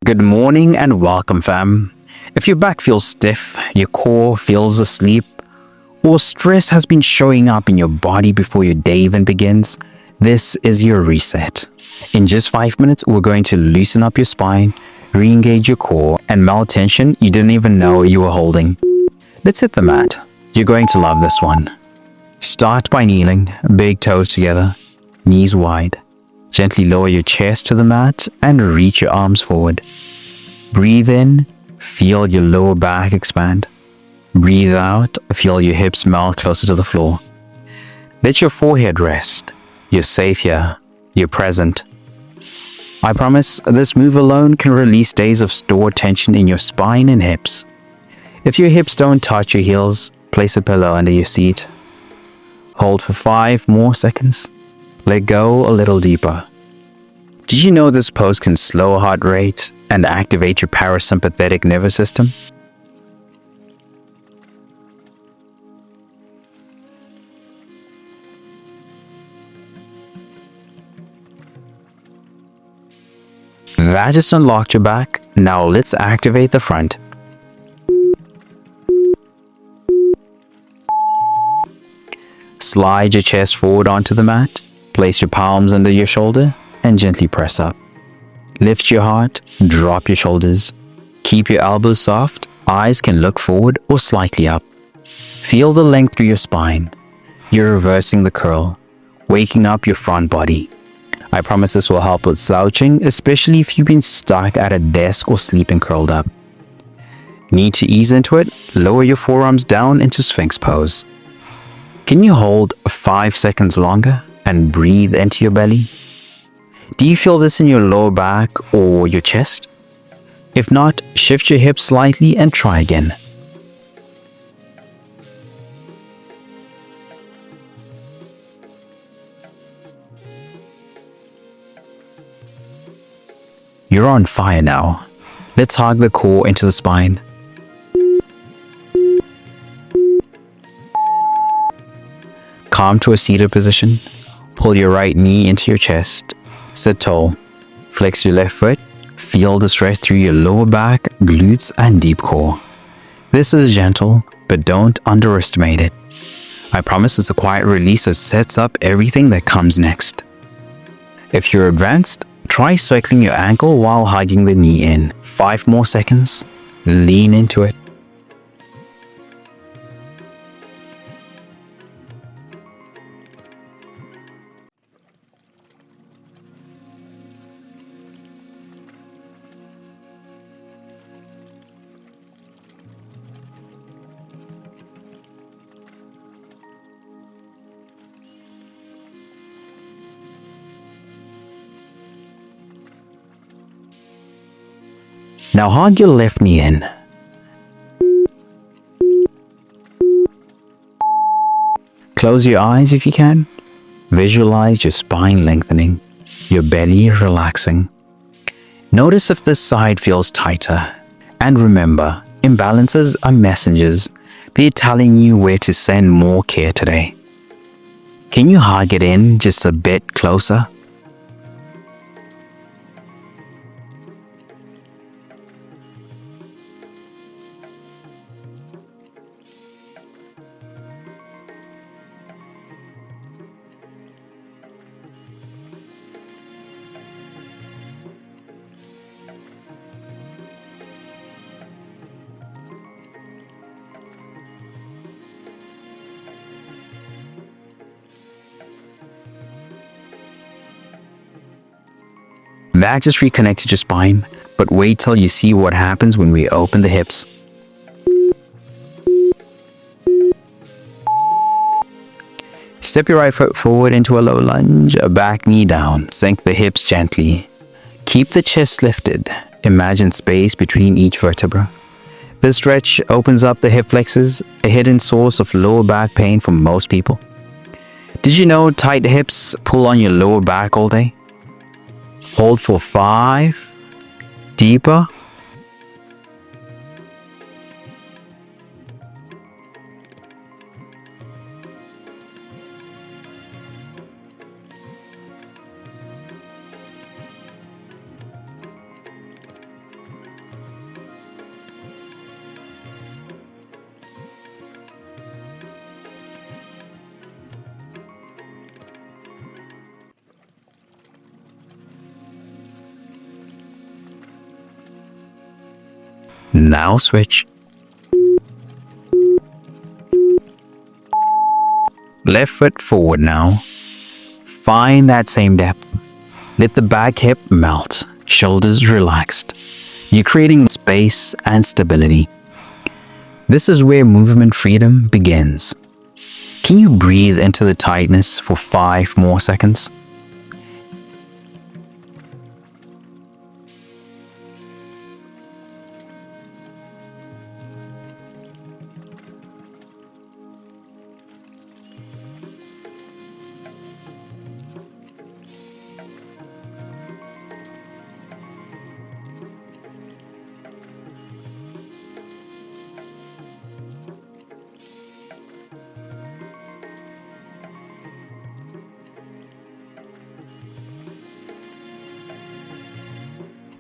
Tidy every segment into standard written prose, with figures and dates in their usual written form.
Good morning and welcome, fam. If your back feels stiff, your core feels asleep, or stress has been showing up in your body before your day even begins, this is your reset. In just 5 minutes, we're going to loosen up your spine, re-engage your core, and melt tension you didn't even know you were holding. Let's hit the mat. You're going to love this one. Start by kneeling, big toes together, knees wide. Gently lower your chest to the mat and reach your arms forward. Breathe in, feel your lower back expand. Breathe out, feel your hips melt closer to the floor. Let your forehead rest. You're safe here. You're present. I promise this move alone can release days of stored tension in your spine and hips. If your hips don't touch your heels, place a pillow under your seat. Hold for 5 more seconds. Let go a little deeper. Did you know this pose can slow heart rate and activate your parasympathetic nervous system? That just unlocked your back. Now let's activate the front. Slide your chest forward onto the mat. Place your palms under your shoulder and gently press up. Lift your heart, drop your shoulders. Keep your elbows soft. Eyes can look forward or slightly up. Feel the length through your spine. You're reversing the curl, waking up your front body. I promise this will help with slouching, especially if you've been stuck at a desk or sleeping curled up. Need to ease into it? Lower your forearms down into Sphinx pose. Can you hold 5 seconds longer and breathe into your belly? Do you feel this in your lower back or your chest? If not, shift your hips slightly and try again. You're on fire now. Let's hug the core into the spine. Come to a seated position. Pull your right knee into your chest. Sit tall. Flex your left foot. Feel the stretch through your lower back, glutes, and deep core. This is gentle, but don't underestimate it. I promise it's a quiet release that sets up everything that comes next. If you're advanced, try circling your ankle while hugging the knee in. 5 more seconds. Lean into it. Now hug your left knee in. Close your eyes if you can. Visualize your spine lengthening, your belly relaxing. Notice if this side feels tighter. And remember, imbalances are messengers. They're telling you where to send more care today. Can you hug it in just a bit closer? That just reconnected your spine, but wait till you see what happens when we open the hips. Step your right foot forward into a low lunge, a back knee down. Sink the hips gently. Keep the chest lifted. Imagine space between each vertebra. This stretch opens up the hip flexors, a hidden source of lower back pain for most people. Did you know tight hips pull on your lower back all day? Hold for 5. Deeper. Now switch. Left foot forward now. Find that same depth. Let the back hip melt, shoulders relaxed. You're creating space and stability. This is where movement freedom begins. Can you breathe into the tightness for 5 more seconds?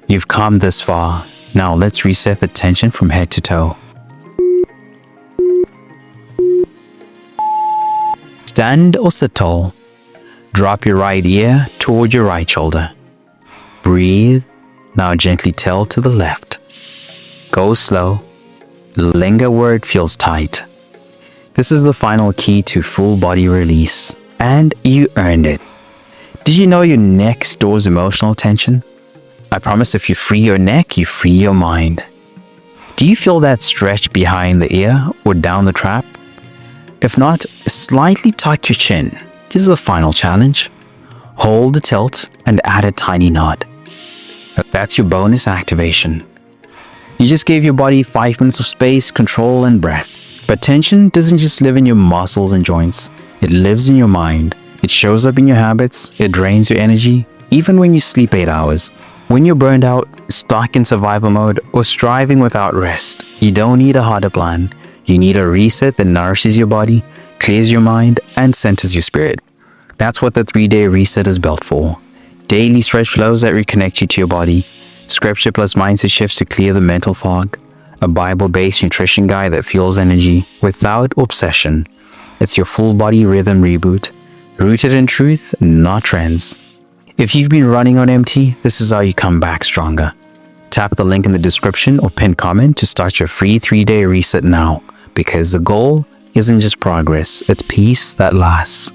You've come this far. Now let's reset the tension from head to toe. Stand or sit tall. Drop your right ear toward your right shoulder. Breathe. Now gently tilt to the left. Go slow. Linger where it feels tight. This is the final key to full body release. And you earned it. Did you know your neck stores emotional tension? I promise if you free your neck, you free your mind. Do you feel that stretch behind the ear or down the trap? If not, slightly tuck your chin. This is the final challenge. Hold the tilt and add a tiny nod. That's your bonus activation. You just gave your body 5 minutes of space, control, and breath. But tension doesn't just live in your muscles and joints. It lives in your mind. It shows up in your habits. It drains your energy, even when you sleep 8 hours. When you're burned out, stuck in survival mode, or striving without rest, you don't need a harder plan. You need a reset that nourishes your body, clears your mind, and centers your spirit. That's what the 3-day reset is built for. Daily stretch flows that reconnect you to your body, scripture plus mindset shifts to clear the mental fog, a Bible-based nutrition guide that fuels energy without obsession. It's your full body rhythm reboot, rooted in truth, not trends. If you've been running on empty, this is how you come back stronger. Tap the link in the description or pinned comment to start your free 3-day reset now, because the goal isn't just progress, it's peace that lasts.